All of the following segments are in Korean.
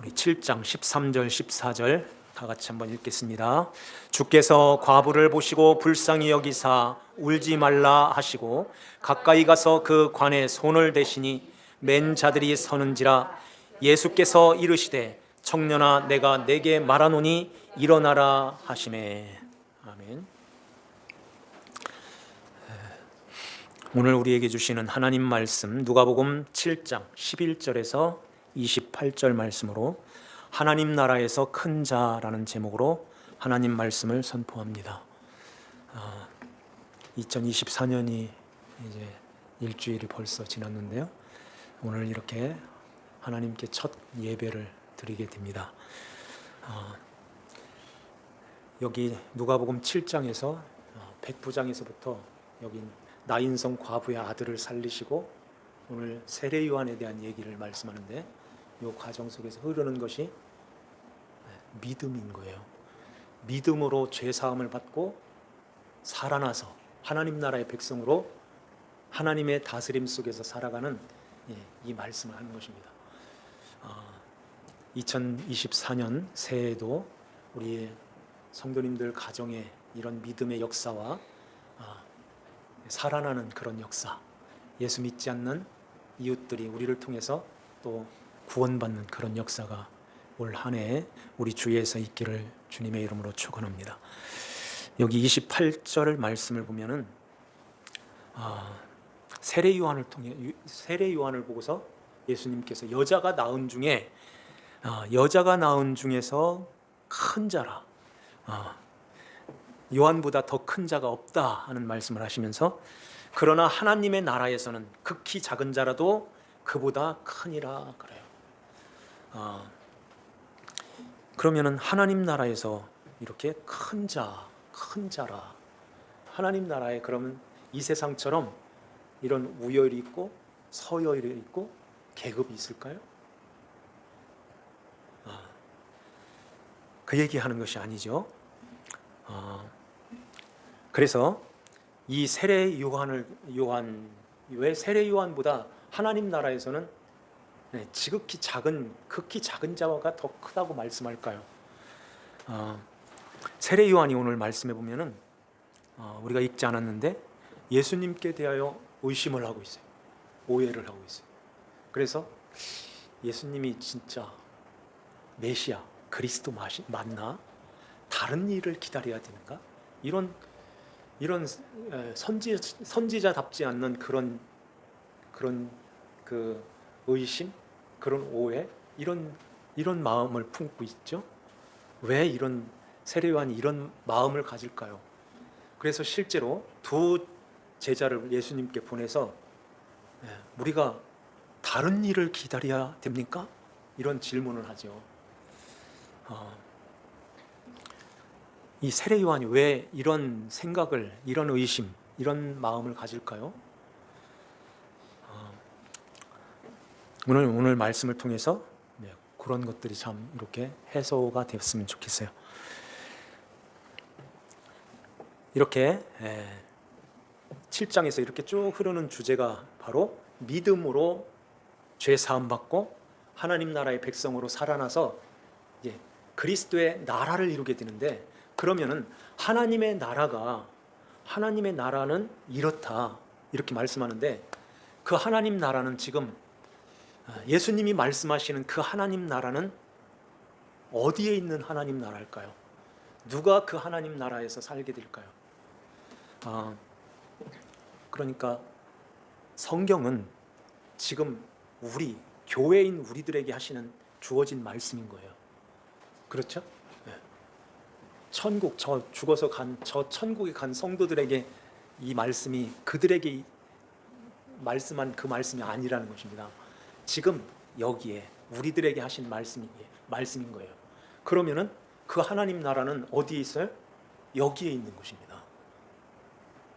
우리 7장 13절 14절 다 같이 한번 읽겠습니다. 주께서 과부를 보시고 불쌍히 여기사 울지 말라 하시고 가까이 가서 그 관에 손을 대시니 맨 자들이 서는지라. 예수께서 이르시되 청년아 내가 내게 말하노니 일어나라 하시매. 아멘. 오늘 우리에게 주시는 하나님 말씀 누가복음 7장 11절에서 28절 말씀으로 하나님 나라에서 큰 자라는 제목으로 하나님 말씀을 선포합니다. 2024년이 이제 일주일이 벌써 지났는데요. 오늘 이렇게 하나님께 첫 예배를 드리게 됩니다. 여기 누가복음 7장에서 백부장에서부터 여기 나인성 과부의 아들을 살리시고 오늘 세례 요한에 대한 얘기를 말씀하는데 이 과정 속에서 흐르는 것이 믿음인 거예요. 믿음으로 죄 사함을 받고 살아나서 하나님 나라의 백성으로 하나님의 다스림 속에서 살아가는 이 말씀을 하는 것입니다. 2024년 새해에도 우리 성도님들 가정에 이런 믿음의 역사와 살아나는 그런 역사, 예수 믿지 않는 이웃들이 우리를 통해서 또 구원받는 그런 역사가 올 한 해에 우리 주위에서 있기를 주님의 이름으로 축원합니다. 여기 28절 말씀을 보면은 세례 요한을 보고서 예수님께서 여자가 낳은 중에서 큰 자라, 요한보다 더 큰 자가 없다 하는 말씀을 하시면서 그러나 하나님의 나라에서는 극히 작은 자라도 그보다 크니라 그래요. 그러면은 하나님 나라에서 이렇게 큰 자라, 하나님 나라에 그러면 이 세상처럼 이런 우열이 있고 서열이 있고 계급이 있을까요? 그 얘기하는 것이 아니죠. 그래서 이 세례 왜 세례 요한보다 하나님 나라에서는 극히 작은 자가 더 크다고 말씀할까요? 세례 요한이 오늘 말씀해 보면은 우리가 읽지 않았는데 예수님께 대하여 의심을 하고 있어요. 오해를 하고 있어요. 그래서 예수님이 진짜 메시아 그리스도 맞나? 다른 일을 기다려야 되는가? 이런 선지자답지 않는 그런 그 의심, 그런 오해, 이런 마음을 품고 있죠. 왜 이런 세례 요한이 이런 마음을 가질까요? 그래서 실제로 두 제자를 예수님께 보내서 우리가 다른 일을 기다려야 됩니까? 이런 질문을 하죠. 이 세례 요한이 왜 이런 생각을, 이런 의심, 이런 마음을 가질까요? 오늘 말씀을 통해서 그런 것들이 참 이렇게 해소가 됐으면 좋겠어요. 이렇게 7장에서 이렇게 쭉 흐르는 주제가 바로 믿음으로 죄 사함 받고 하나님 나라의 백성으로 살아나서 그리스도의 나라를 이루게 되는데, 그러면은 하나님의 나라는 이렇다 이렇게 말씀하는데, 그 하나님 나라는 지금 예수님이 말씀하시는 그 하나님 나라는 어디에 있는 하나님 나라일까요? 누가 그 하나님 나라에서 살게 될까요? 그러니까 성경은 지금 교회인 우리들에게 주어진 말씀인 거예요. 그렇죠? 천국, 죽어서 저 천국에 간 성도들에게 이 말씀이 그들에게 말씀한 그 말씀이 아니라는 것입니다. 지금 여기에 우리들에게 하신 말씀인 거예요. 그러면은 그 하나님 나라는 어디에 있어요? 여기에 있는 것입니다.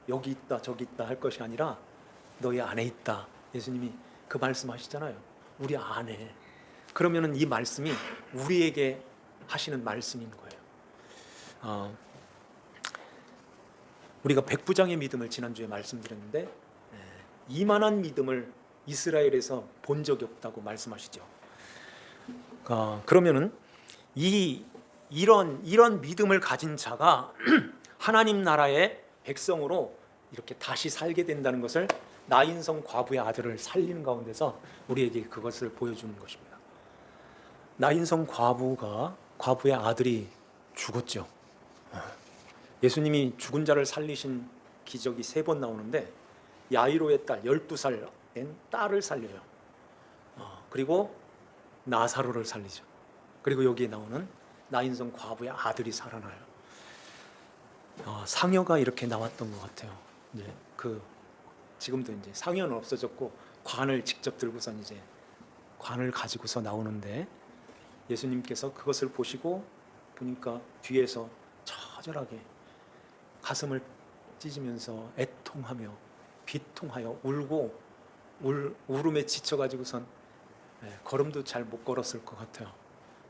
여기 있다 저기 있다 할 것이 아니라 너희 안에 있다. 예수님이 그 말씀하시잖아요. 우리 안에. 그러면은 이 말씀이 우리에게 하시는 말씀인 거예요. 우리가 백부장의 믿음을 지난주에 말씀드렸는데 이만한 믿음을 이스라엘에서 본 적이 없다고 말씀하시죠. 그러면은 이런 믿음을 가진 자가 하나님 나라의 백성으로 이렇게 다시 살게 된다는 것을 나인성 과부의 아들을 살리는 가운데서 우리에게 그것을 보여주는 것입니다. 나인성 과부의 아들이 죽었죠. 예수님이 죽은 자를 살리신 기적이 3번 나오는데 야이로의 딸 12살 된 딸을 살려요. 그리고 나사로를 살리죠. 그리고 여기에 나오는 나인성 과부의 아들이 살아나요. 상여가 이렇게 나왔던 것 같아요. 지금도 이제 상여는 없어졌고 관을 직접 들고선 이제 관을 가지고서 나오는데 예수님께서 그것을 보시고 보니까 뒤에서 처절하게 가슴을 찢으면서 애통하며 비통하여 울고 울음에 지쳐가지고선 걸음도 잘 못 걸었을 것 같아요.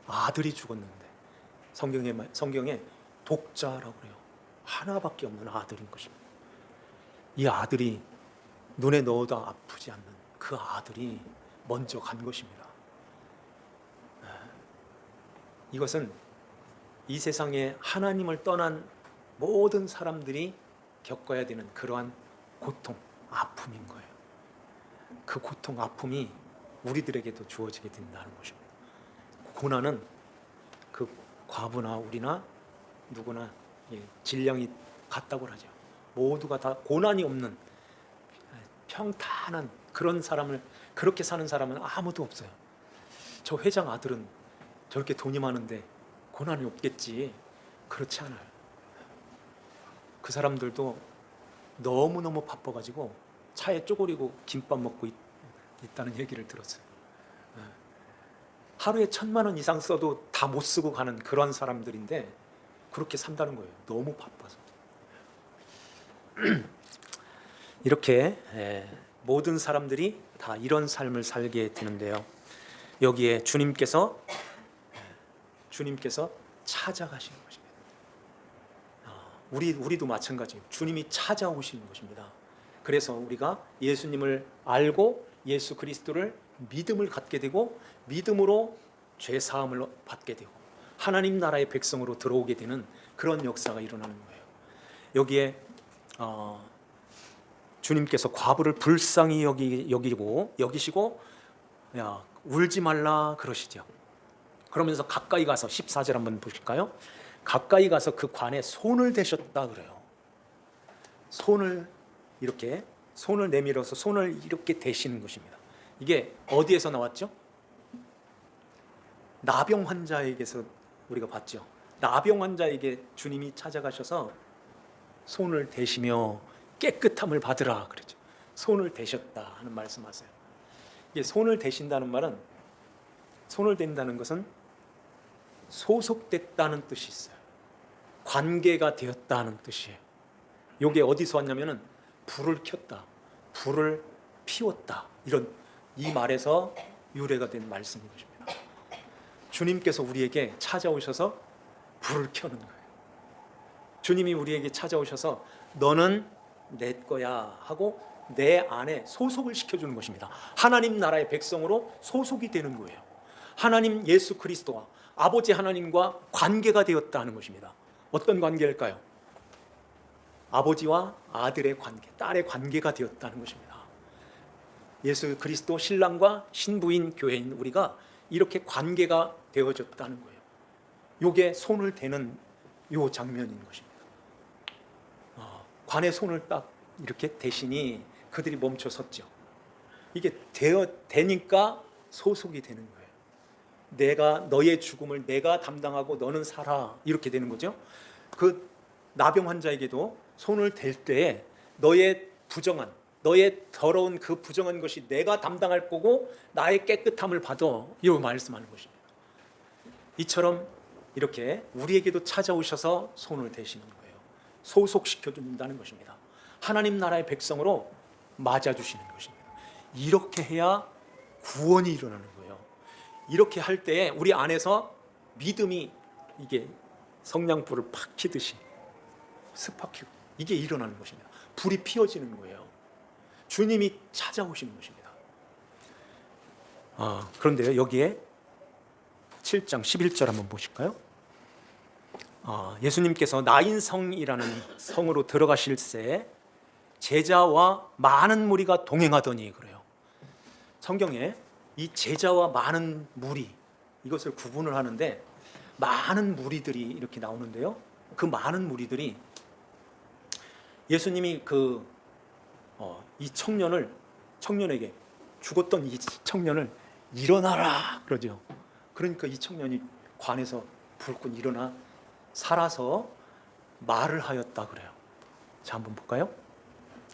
아들이 죽었는데 성경에 독자라고 그래요. 하나밖에 없는 아들인 것입니다. 이 아들이 눈에 넣어도 아프지 않는 그 아들이 먼저 간 것입니다. 이것은 이 세상에 하나님을 떠난 모든 사람들이 겪어야 되는 그러한 고통, 아픔인 거예요. 그 고통, 아픔이 우리들에게도 주어지게 된다는 것입니다. 고난은 그 과부나 우리나 누구나 질량이 같다고 하죠. 모두가 다 고난이 없는 평탄한 그런 사람을, 그렇게 사는 사람은 아무도 없어요. 저 회장 아들은 저렇게 돈이 많은데 고난이 없겠지. 그렇지 않아요. 그 사람들도 너무너무 바빠가지고 차에 쪼그리고 김밥 먹고 있다는 얘기를 들었어요. 하루에 1,000만 원 이상 써도 다 못 쓰고 가는 그런 사람들인데 그렇게 산다는 거예요. 너무 바빠서. 이렇게 모든 사람들이 다 이런 삶을 살게 되는데요. 여기에 주님께서 찾아가시는 것입니다. 우리도 마찬가지예요. 주님이 찾아오시는 것입니다. 그래서 우리가 예수님을 알고 예수 그리스도를 믿음을 갖게 되고 믿음으로 죄 사함을 받게 되고 하나님 나라의 백성으로 들어오게 되는 그런 역사가 일어나는 거예요. 여기에 주님께서 과부를 불쌍히 여기시고 야, 울지 말라 그러시죠. 그러면서 가까이 가서 14절 한번 보실까요? 가까이 가서 그 관에 손을 대셨다 그래요. 손을 내밀어서 손을 이렇게 대시는 것입니다. 이게 어디에서 나왔죠? 나병 환자에게서 우리가 봤죠. 나병 환자에게 주님이 찾아가셔서 손을 대시며 깨끗함을 받으라 그러죠. 손을 대셨다 하는 말씀하세요. 이게 손을 대신다는 말은, 손을 댄다는 것은 소속됐다는 뜻이 있어요. 관계가 되었다는 뜻이에요. 이게 어디서 왔냐면은 불을 켰다, 불을 피웠다, 이 말에서 유래가 된 말씀인 것입니다. 주님께서 우리에게 찾아오셔서 불을 켜는 거예요. 주님이 우리에게 찾아오셔서 너는 내 거야 하고 내 안에 소속을 시켜주는 것입니다. 하나님 나라의 백성으로 소속이 되는 거예요. 하나님 예수 그리스도와 아버지 하나님과 관계가 되었다는 것입니다. 어떤 관계일까요? 아버지와 아들의 관계, 딸의 관계가 되었다는 것입니다. 예수 그리스도 신랑과 신부인 교회인 우리가 이렇게 관계가 되어졌다는 거예요. 이게 손을 대는 요 장면인 것입니다. 관에 손을 딱 이렇게 대시니 그들이 멈춰 섰죠. 이게 되니까 소속이 되는 거예요. 내가 너의 죽음을 내가 담당하고 너는 살아, 이렇게 되는 거죠. 그 나병 환자에게도 손을 댈 때에 너의 더러운 그 부정한 것이 내가 담당할 거고 나의 깨끗함을 받아, 이렇게 말씀하는 것입니다. 이처럼 이렇게 우리에게도 찾아오셔서 손을 대시는 거예요. 소속시켜 준다는 것입니다. 하나님 나라의 백성으로 맞아주시는 것입니다. 이렇게 해야 구원이 일어나는 거예요. 이렇게 할 때에 우리 안에서 믿음이, 이게 성냥불을 팍 켜듯이 스팍 켜고 이게 일어나는 것입니다. 불이 피어지는 거예요. 주님이 찾아오시는 것입니다. 그런데요, 여기에 17장 11절 한번 보실까요? 예수님께서 나인성이라는 성으로 들어가실새 제자와 많은 무리가 동행하더니 그래요. 성경에 이 제자와 많은 무리, 이것을 구분을 하는데 많은 무리들이 이렇게 나오는데요. 그 많은 무리들이 예수님이 이 청년에게 죽었던 이 청년을 일어나라 그러죠. 그러니까 이 청년이 관에서 불끈 일어나 살아서 말을 하였다 그래요. 자, 한번 볼까요?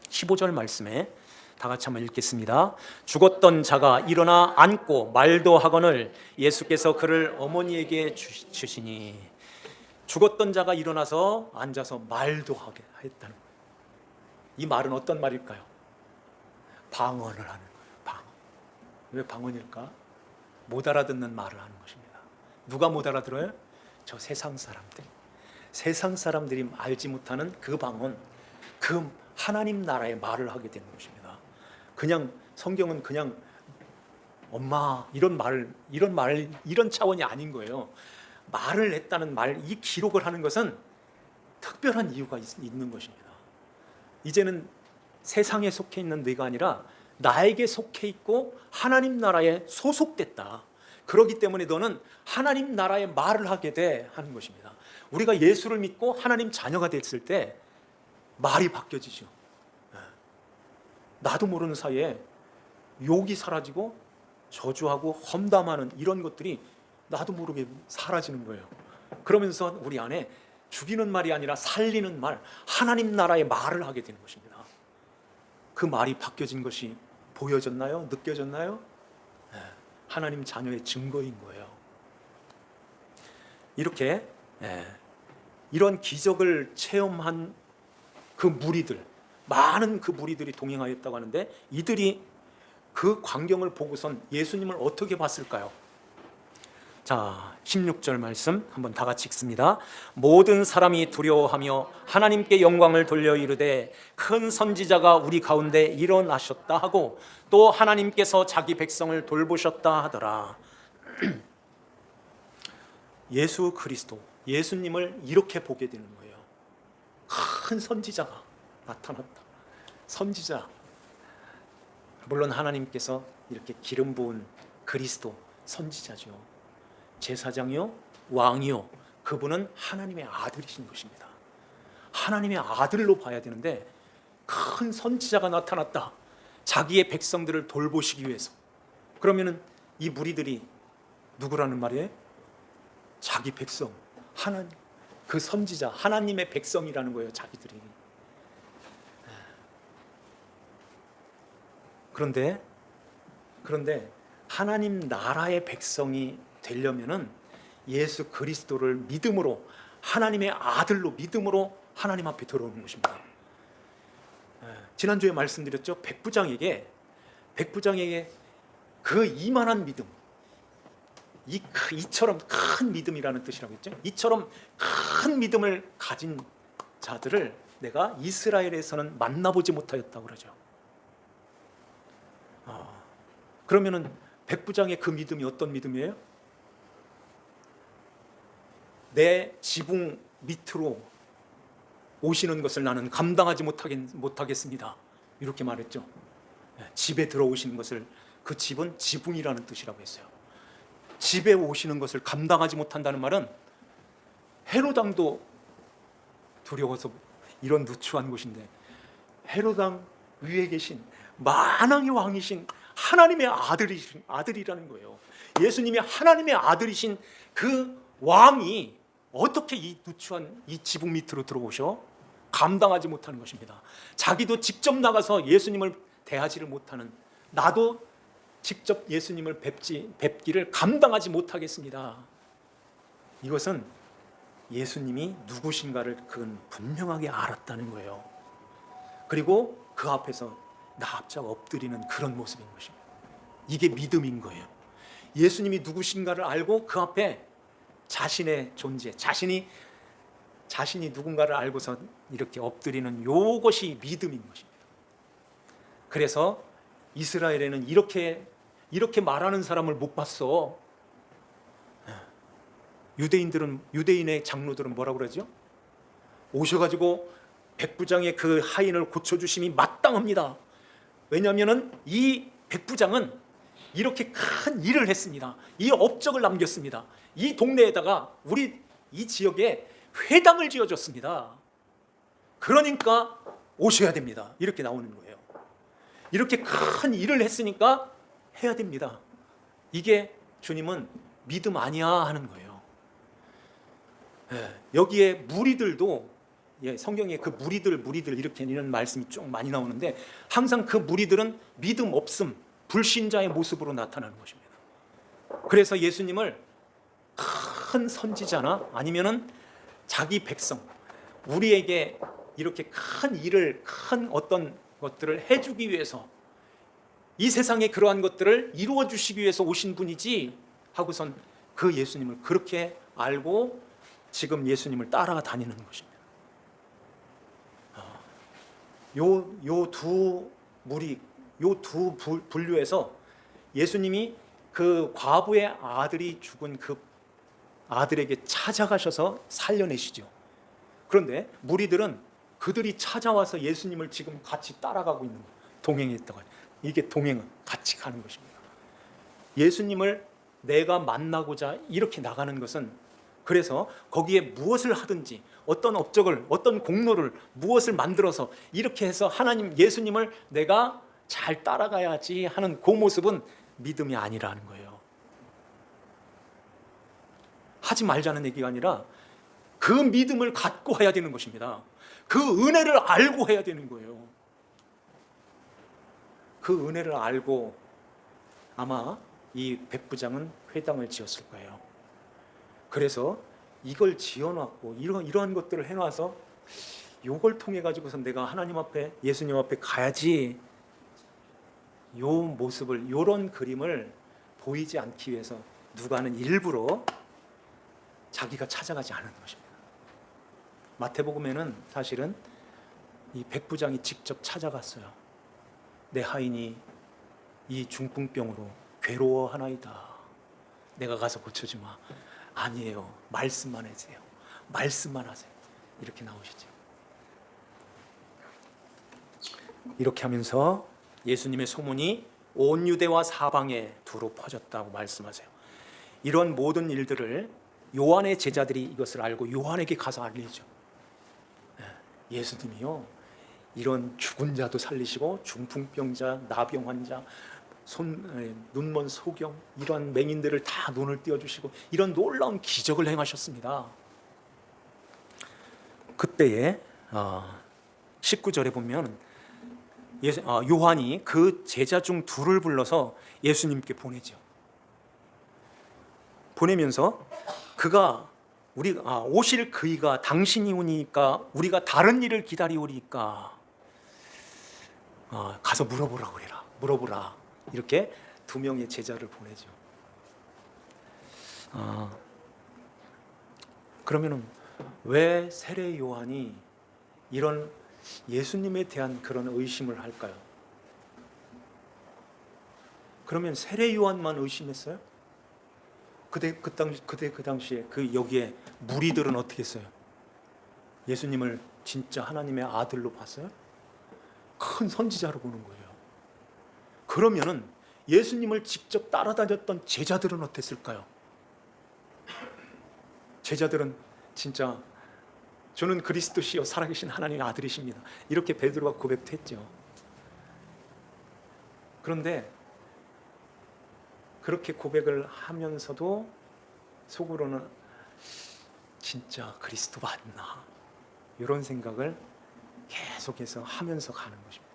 15절 말씀에 다 같이 한번 읽겠습니다. 죽었던 자가 일어나 앉고 말도 하거늘 예수께서 그를 어머니에게 주시니. 죽었던 자가 일어나서 앉아서 말도 하게 했다는 거예요. 이 말은 어떤 말일까요? 방언을 하는 거예요. 방언. 왜 방언일까? 못 알아듣는 말을 하는 것입니다. 누가 못 알아들어요? 저 세상 사람들. 세상 사람들이 알지 못하는 그 방언, 그 하나님 나라의 말을 하게 되는 것입니다. 그냥 성경은 그냥 엄마 이런 차원이 아닌 거예요. 말을 했다는 말, 이 기록을 하는 것은 특별한 이유가 있는 것입니다. 이제는 세상에 속해 있는 네가 아니라 나에게 속해 있고 하나님 나라에 소속됐다. 그렇기 때문에 너는 하나님 나라의 말을 하게 돼 하는 것입니다. 우리가 예수를 믿고 하나님 자녀가 됐을 때 말이 바뀌어지죠. 나도 모르는 사이에 욕이 사라지고 저주하고 험담하는 이런 것들이 나도 모르게 사라지는 거예요. 그러면서 우리 안에 죽이는 말이 아니라 살리는 말, 하나님 나라의 말을 하게 되는 것입니다. 그 말이 바뀌어진 것이 보여졌나요? 느껴졌나요? 하나님 자녀의 증거인 거예요. 이렇게 이런 기적을 체험한 그 무리들, 많은 그 무리들이 동행하였다고 하는데 이들이 그 광경을 보고선 예수님을 어떻게 봤을까요? 자, 16절 말씀 한번 다 같이 읽습니다. 모든 사람이 두려워하며 하나님께 영광을 돌려 이르되 큰 선지자가 우리 가운데 일어나셨다 하고 또 하나님께서 자기 백성을 돌보셨다 하더라. 예수 그리스도, 예수님을 이렇게 보게 되는 거예요. 큰 선지자가 나타났다. 선지자, 물론 하나님께서 이렇게 기름 부은 그리스도 선지자죠. 제사장이요, 왕이요, 그분은 하나님의 아들이신 것입니다. 하나님의 아들로 봐야 되는데 큰 선지자가 나타났다. 자기의 백성들을 돌보시기 위해서. 그러면은 이 무리들이 누구라는 말이에요? 자기 백성, 하나님, 그 선지자, 하나님의 백성이라는 거예요, 자기들이. 그런데 하나님 나라의 백성이 되려면은 예수 그리스도를 믿음으로, 하나님의 아들로 믿음으로 하나님 앞에 들어오는 것입니다. 지난주에 말씀드렸죠. 백부장에게 그 이만한 믿음, 이처럼 큰 믿음이라는 뜻이라고 했죠. 이처럼 큰 믿음을 가진 자들을 내가 이스라엘에서는 만나보지 못하였다고 그러죠. 그러면은 백부장의 그 믿음이 어떤 믿음이에요? 내 지붕 밑으로 오시는 것을 나는 감당하지 못하겠습니다. 이렇게 말했죠. 집에 들어오시는 것을, 그 집은 지붕이라는 뜻이라고 했어요. 집에 오시는 것을 감당하지 못한다는 말은 헤로당도 두려워서 이런 누추한 곳인데 헤로당 위에 계신 만왕의 왕이신 하나님의 아들이라는 거예요. 예수님이 하나님의 아들이신 그 왕이 어떻게 이 누추한 이 지붕 밑으로 들어오셔? 감당하지 못하는 것입니다. 자기도 직접 나가서 예수님을 대하지를 못하는, 나도 직접 예수님을 뵙기를 감당하지 못하겠습니다. 이것은 예수님이 누구신가를 그건 분명하게 알았다는 거예요. 그리고 그 앞에서 납작 엎드리는 그런 모습인 것입니다. 이게 믿음인 거예요. 예수님이 누구신가를 알고 그 앞에 자신의 존재, 자신이 누군가를 알고서 이렇게 엎드리는 이것이 믿음인 것입니다. 그래서 이스라엘에는 이렇게 말하는 사람을 못 봤어. 유대인의 장로들은 뭐라고 그러죠? 오셔가지고 백부장의 그 하인을 고쳐주심이 마땅합니다. 왜냐하면 이 백부장은 이렇게 큰 일을 했습니다. 이 업적을 남겼습니다. 이 동네에다가 우리 이 지역에 회당을 지어줬습니다. 그러니까 오셔야 됩니다. 이렇게 나오는 거예요. 이렇게 큰 일을 했으니까 해야 됩니다. 이게 주님은 믿음 아니야 하는 거예요. 여기에 무리들도 성경에 그 무리들 이렇게 이런 말씀이 좀 많이 나오는데 항상 그 무리들은 믿음 없음, 불신자의 모습으로 나타나는 것입니다. 그래서 예수님을 큰 선지자나 아니면은 자기 백성, 우리에게 이렇게 큰 일을, 큰 어떤 것들을 해주기 위해서, 이 세상에 그러한 것들을 이루어 주시기 위해서 오신 분이지 하고선 그 예수님을 그렇게 알고 지금 예수님을 따라다니는 것입니다. 요 두 무리, 요 두 분류에서 예수님이 그 과부의 아들이 죽은 그 아들에게 찾아가셔서 살려내시죠. 그런데 무리들은 그들이 찾아와서 예수님을 지금 같이 따라가고 있는 거예요. 동행했다고. 이게 동행은 같이 가는 것입니다. 예수님을 내가 만나고자 이렇게 나가는 것은, 그래서 거기에 무엇을 하든지 어떤 업적을, 어떤 공로를, 무엇을 만들어서 이렇게 해서 하나님, 예수님을 내가 잘 따라가야지 하는 그 모습은 믿음이 아니라는 거예요. 하지 말자는 얘기가 아니라 그 믿음을 갖고 해야 되는 것입니다. 그 은혜를 알고 해야 되는 거예요. 그 은혜를 알고 아마 이 백부장은 회당을 지었을 거예요. 그래서 이걸 지어놨고 이러한 것들을 해놔서 이걸 통해 가지고서 내가 하나님 앞에, 예수님 앞에 가야지, 요 모습을, 요런 그림을 보이지 않기 위해서 누가는 일부러 자기가 찾아가지 않은 것입니다. 마태복음에는 사실은 이 백부장이 직접 찾아갔어요. 내 하인이 이 중풍병으로 괴로워하나이다. 내가 가서 고쳐주마. 아니에요. 말씀만 하세요. 말씀만 하세요. 이렇게 나오시죠. 이렇게 하면서 예수님의 소문이 온 유대와 사방에 두루 퍼졌다고 말씀하세요. 이런 모든 일들을 요한의 제자들이 이것을 알고 요한에게 가서 알리죠. 예수님이요, 이런 죽은 자도 살리시고 중풍병자, 나병 환자, 눈먼 소경, 이런 맹인들을 다 눈을 띄워주시고 이런 놀라운 기적을 행하셨습니다. 그때에 19절에 보면 요한이 그 제자 중 둘을 불러서 예수님께 보내죠. 보내면서 그가 오실 그이가 당신이 오니까 우리가 다른 일을 기다리오리까 가서 물어보라 그래라. 물어보라. 이렇게 두 명의 제자를 보내죠. 그러면은 왜 세례 요한이 이런 예수님에 대한 그런 의심을 할까요? 그러면 세례 요한만 의심했어요? 그때 그 당시에 여기에 무리들은 어떻게 했어요? 예수님을 진짜 하나님의 아들로 봤어요? 큰 선지자로 보는 거예요. 그러면은 예수님을 직접 따라다녔던 제자들은 어땠을까요? 제자들은 진짜 저는 그리스도시요 살아계신 하나님의 아들이십니다. 이렇게 베드로가 고백했죠. 그런데 그렇게 고백을 하면서도 속으로는 진짜 그리스도 맞나? 이런 생각을 계속해서 하면서 가는 것입니다.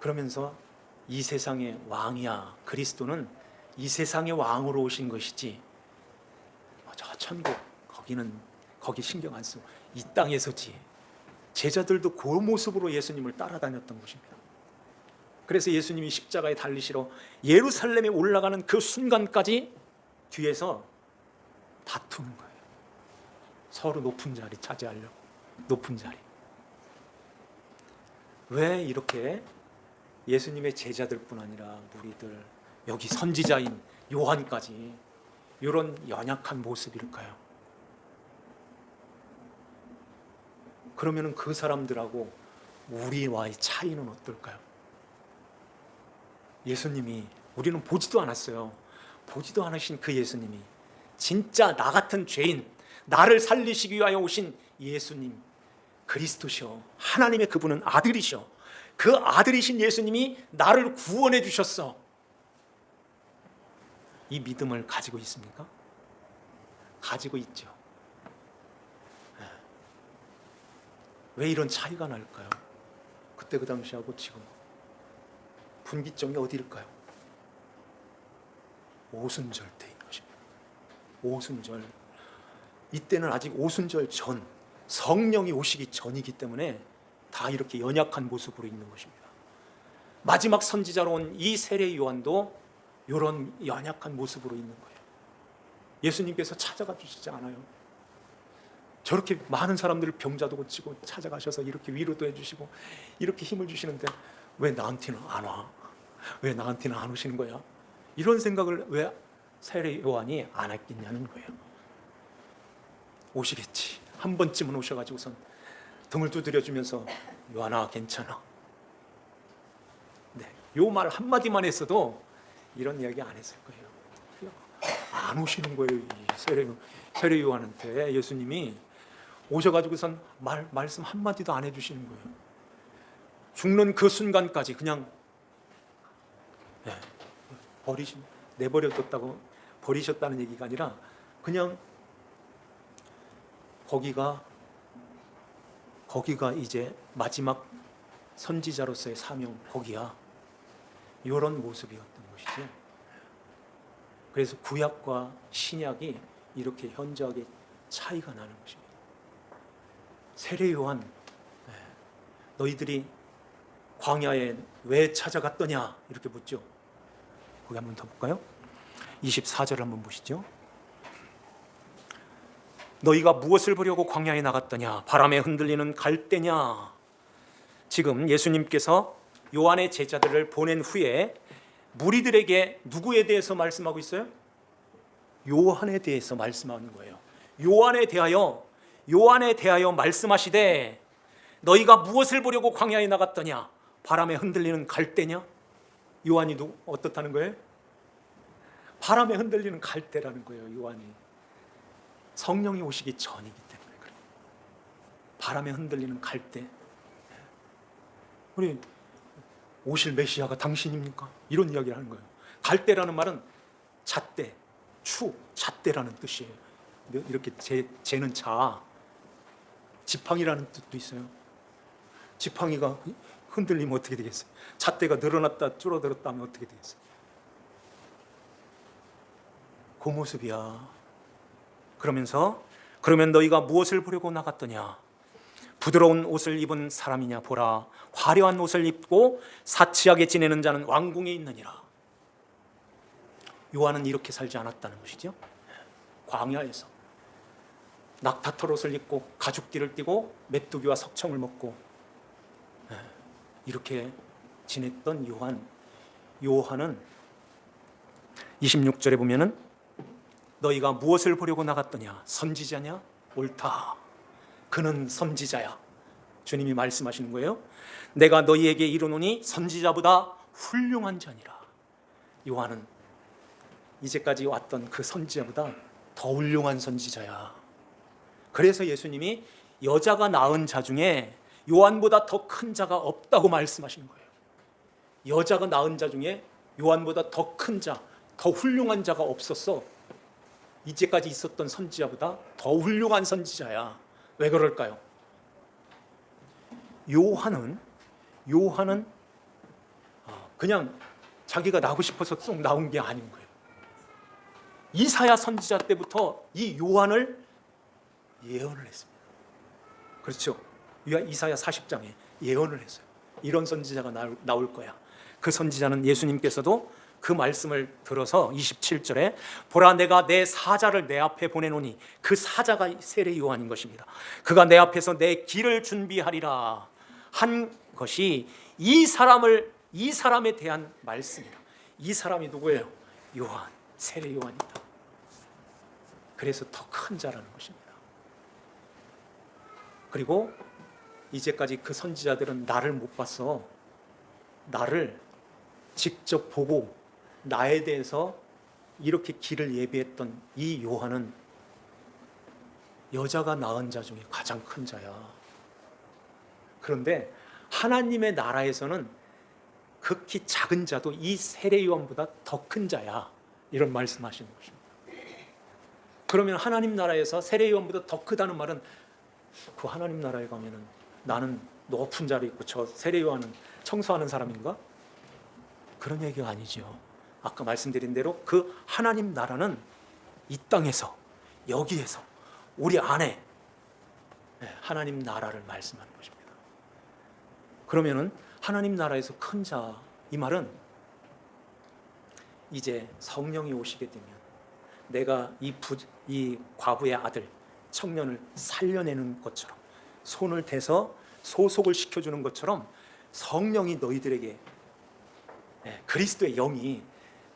그러면서 이 세상의 왕이야, 그리스도는 이 세상의 왕으로 오신 것이지 저 천국 거기 신경 안 쓰고 이 땅에서지. 제자들도 그 모습으로 예수님을 따라다녔던 것입니다. 그래서 예수님이 십자가에 달리시러 예루살렘에 올라가는 그 순간까지 뒤에서 다투는 거예요. 서로 높은 자리 차지하려고. 높은 자리. 왜 이렇게 예수님의 제자들뿐 아니라 무리들, 여기 선지자인 요한까지 이런 연약한 모습일까요? 그러면 그 사람들하고 우리와의 차이는 어떨까요? 예수님이, 우리는 보지도 않았어요. 보지도 않으신 그 예수님이 진짜 나 같은 죄인, 나를 살리시기 위하여 오신 예수님, 그리스도시오. 하나님의 그분은 아들이시오. 그 아들이신 예수님이 나를 구원해 주셨어. 이 믿음을 가지고 있습니까? 가지고 있죠. 왜 이런 차이가 날까요? 그때 그 당시하고 지금 분기점이 어디일까요? 오순절 때인 것입니다. 오순절. 이때는 아직 오순절 전, 성령이 오시기 전이기 때문에 다 이렇게 연약한 모습으로 있는 것입니다. 마지막 선지자로 온 이 세례 요한도 이런 연약한 모습으로 있는 거예요. 예수님께서 찾아가 주시지 않아요. 저렇게 많은 사람들을 병자도 고치고 찾아가셔서 이렇게 위로도 해주시고 이렇게 힘을 주시는데 왜 나한테는 안 와? 왜 나한테는 안 오시는 거야? 이런 생각을 왜 세례 요한이 안 했겠냐는 거예요. 오시겠지. 한 번쯤은 오셔가지고선 등을 두드려주면서 요한아 괜찮아. 네, 요 말 한마디만 했어도 이런 이야기 안 했을 거예요. 안 오시는 거예요. 이 세례 요한한테 예수님이 오셔가지고선 말씀 한마디도 안 해주시는 거예요. 죽는 그 순간까지 그냥 내버려뒀다고 버리셨다는 얘기가 아니라 그냥 거기가 이제 마지막 선지자로서의 사명, 거기야. 이런 모습이었던 것이죠. 그래서 구약과 신약이 이렇게 현저하게 차이가 나는 것입니다. 세례 요한, 너희들이 광야에 왜 찾아갔더냐 이렇게 묻죠. 거기 한번 더 볼까요? 24절 한번 보시죠. 너희가 무엇을 보려고 광야에 나갔더냐? 바람에 흔들리는 갈대냐? 지금 예수님께서 요한의 제자들을 보낸 후에 무리들에게 누구에 대해서 말씀하고 있어요? 요한에 대해서 말씀하는 거예요. 요한에 대하여 말씀하시되 너희가 무엇을 보려고 광야에 나갔더냐? 바람에 흔들리는 갈대냐? 요한이 어떻다는 거예요? 바람에 흔들리는 갈대라는 거예요. 요한이 성령이 오시기 전이기 때문에 그래요. 바람에 흔들리는 갈대. 우리 오실 메시아가 당신입니까? 이런 이야기를 하는 거예요. 갈대라는 말은 잣대, 잣대라는 뜻이에요. 이렇게 재는 자, 지팡이라는 뜻도 있어요. 지팡이가 흔들리면 어떻게 되겠어요? 잣대가 늘어났다 줄어들었다 하면 어떻게 되겠어요? 그 모습이야. 그러면 너희가 무엇을 보려고 나갔더냐? 부드러운 옷을 입은 사람이냐? 보라, 화려한 옷을 입고 사치하게 지내는 자는 왕궁에 있느니라. 요한은 이렇게 살지 않았다는 것이죠. 광야에서 낙타털 옷을 입고 가죽띠를 띠고 메뚜기와 석청을 먹고 이렇게 지냈던 요한은 26절에 보면은 너희가 무엇을 보려고 나갔더냐? 선지자냐? 옳다. 그는 선지자야. 주님이 말씀하시는 거예요. 내가 너희에게 이르노니 선지자보다 훌륭한 자니라. 요한은 이제까지 왔던 그 선지자보다 더 훌륭한 선지자야. 그래서 예수님이 여자가 낳은 자 중에 요한보다 더 큰 자가 없다고 말씀하시는 거예요. 여자가 낳은 자 중에 요한보다 더 큰 자, 더 훌륭한 자가 없었어. 이제까지 있었던 선지자보다 더 훌륭한 선지자야. 왜 그럴까요? 요한은 그냥 자기가 나고 싶어서 쏙 나온 게 아닌 거예요. 이사야 선지자 때부터 이 요한을 예언을 했습니다. 그렇죠? 이사야 40장에 예언을 했어요. 이런 선지자가 나올 거야. 그 선지자는 예수님께서도 그 말씀을 들어서 27절에 보라 내가 내 사자를 내 앞에 보내노니, 그 사자가 세례 요한인 것입니다. 그가 내 앞에서 내 길을 준비하리라 한 것이 이 사람에 대한 말씀이다. 이 사람이 누구예요? 요한, 세례 요한이다. 그래서 더 큰 자라는 것입니다. 그리고 이제까지 그 선지자들은 나를 못 봤어. 나를 직접 보고 나에 대해서 이렇게 길을 예비했던 이 요한은 여자가 낳은 자 중에 가장 큰 자야. 그런데 하나님의 나라에서는 극히 작은 자도 이 세례 요한보다 더 큰 자야. 이런 말씀하시는 것입니다. 그러면 하나님 나라에서 세례 요한보다 더 크다는 말은 그 하나님 나라에 가면은 나는 높은 자리에 있고 저 세례 요한은 청소하는 사람인가? 그런 얘기가 아니죠. 아까 말씀드린 대로 그 하나님 나라는 이 땅에서, 여기에서, 우리 안에 하나님 나라를 말씀하는 것입니다. 그러면은 하나님 나라에서 큰 자, 이 말은 이제 성령이 오시게 되면 내가 이 과부의 아들 청년을 살려내는 것처럼, 손을 대서 소속을 시켜주는 것처럼 성령이 너희들에게, 그리스도의 영이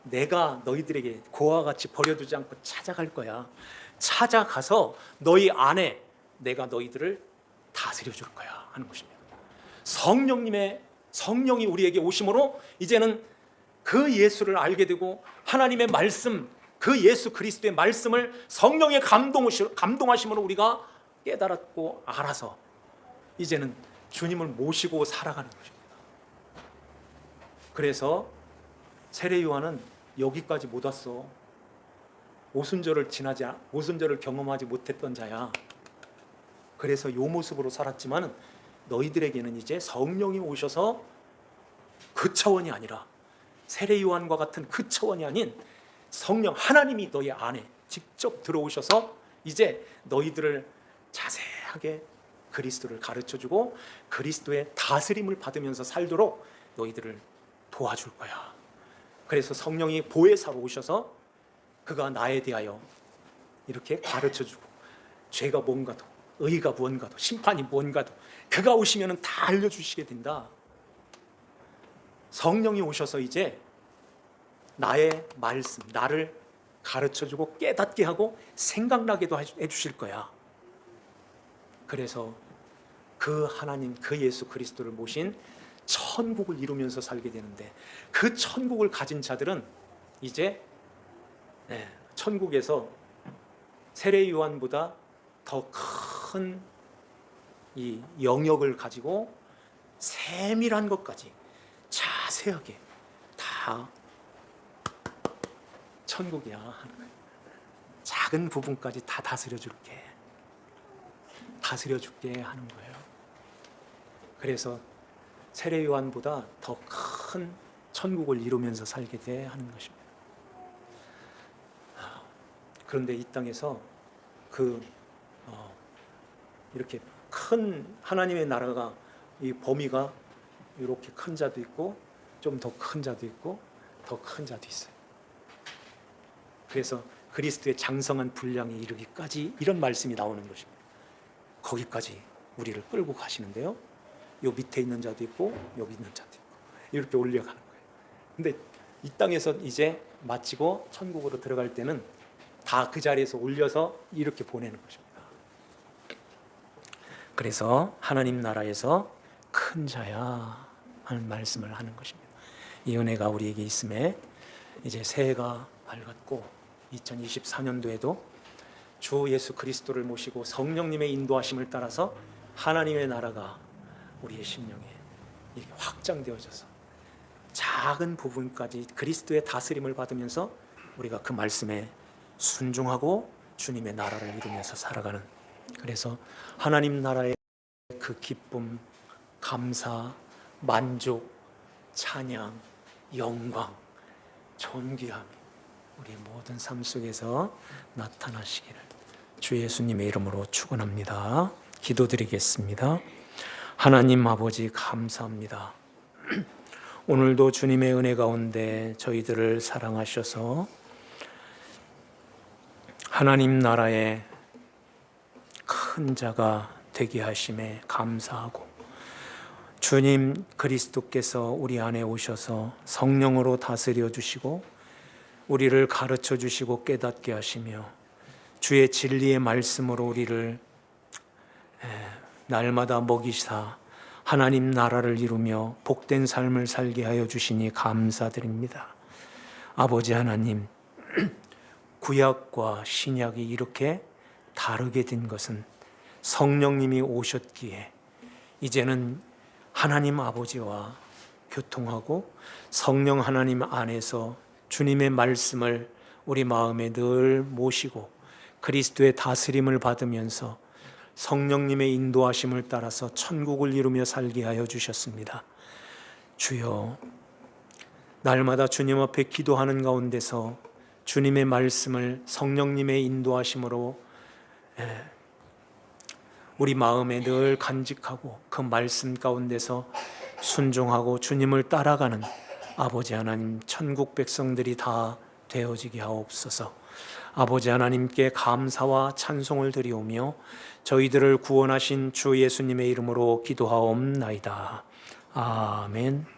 내가 너희들에게 고와 같이 버려두지 않고 찾아갈 거야. 찾아가서 너희 안에 내가 너희들을 다스려 줄 거야 하는 것입니다. 성령이 우리에게 오심으로 이제는 그 예수를 알게 되고 하나님의 말씀, 그 예수 그리스도의 말씀을 성령의 감동하심으로 우리가 깨달았고 알아서 이제는 주님을 모시고 살아가는 것입니다. 그래서 세례 요한은 여기까지 못 왔어. 오순절을 경험하지 못했던 자야. 그래서 요 모습으로 살았지만 너희들에게는 이제 성령이 오셔서 그 차원이 아니라 세례 요한과 같은 그 차원이 아닌 성령 하나님이 너희 안에 직접 들어오셔서 이제 너희들을 자세하게 그리스도를 가르쳐주고 그리스도의 다스림을 받으면서 살도록 너희들을 도와줄 거야. 그래서 성령이 보혜사로 오셔서 그가 나에 대하여 이렇게 가르쳐주고 죄가 뭔가도 의가 무언가도 심판이 뭔가도 그가 오시면 다 알려주시게 된다. 성령이 오셔서 이제 나의 말씀, 나를 가르쳐주고 깨닫게 하고 생각나게도 해주실 거야. 그래서 그 하나님, 그 예수 그리스도를 모신 천국을 이루면서 살게 되는데 그 천국을 가진 자들은 이제 천국에서 세례 요한보다 더 큰 이 영역을 가지고 세밀한 것까지 자세하게 다 천국이야 하는 거예요. 작은 부분까지 다 다스려 줄게 하는 거예요. 그래서 세례 요한보다 더 큰 천국을 이루면서 살게 돼 하는 것입니다. 그런데 이 땅에서 이렇게 큰 하나님의 나라가 이 범위가 이렇게 큰 자도 있고 좀 더 큰 자도 있고 더 큰 자도 있어요. 그래서 그리스도의 장성한 분량에 이르기까지 이런 말씀이 나오는 것입니다. 거기까지 우리를 끌고 가시는데요. 요 밑에 있는 자도 있고 여기 있는 자도 있고 이렇게 올려가는 거예요. 근데 이 땅에서 이제 마치고 천국으로 들어갈 때는 다 그 자리에서 올려서 이렇게 보내는 것입니다. 그래서 하나님 나라에서 큰 자야 하는 말씀을 하는 것입니다. 이 은혜가 우리에게 있음에 이제 새해가 밝았고 2024년도에도 주 예수 그리스도를 모시고 성령님의 인도하심을 따라서 하나님의 나라가 우리의 심령에 이렇게 확장되어져서 작은 부분까지 그리스도의 다스림을 받으면서 우리가 그 말씀에 순종하고 주님의 나라를 이루면서 살아가는, 그래서 하나님 나라의 그 기쁨, 감사, 만족, 찬양, 영광, 존귀함이 우리의 모든 삶 속에서 나타나시기를 주 예수님의 이름으로 축원합니다. 기도드리겠습니다. 하나님 아버지 감사합니다. 오늘도 주님의 은혜 가운데 저희들을 사랑하셔서 하나님 나라의 큰 자가 되게 하심에 감사하고, 주님 그리스도께서 우리 안에 오셔서 성령으로 다스려 주시고 우리를 가르쳐 주시고 깨닫게 하시며 주의 진리의 말씀으로 우리를 날마다 먹이사 하나님 나라를 이루며 복된 삶을 살게 하여 주시니 감사드립니다. 아버지 하나님, 구약과 신약이 이렇게 다르게 된 것은 성령님이 오셨기에 이제는 하나님 아버지와 교통하고 성령 하나님 안에서 주님의 말씀을 우리 마음에 늘 모시고 그리스도의 다스림을 받으면서 성령님의 인도하심을 따라서 천국을 이루며 살게 하여 주셨습니다. 주여, 날마다 주님 앞에 기도하는 가운데서 주님의 말씀을 성령님의 인도하심으로 우리 마음에 늘 간직하고 그 말씀 가운데서 순종하고 주님을 따라가는 아버지 하나님, 천국 백성들이 다 되어지게 하옵소서. 아버지 하나님께 감사와 찬송을 드리오며 저희들을 구원하신 주 예수님의 이름으로 기도하옵나이다. 아멘.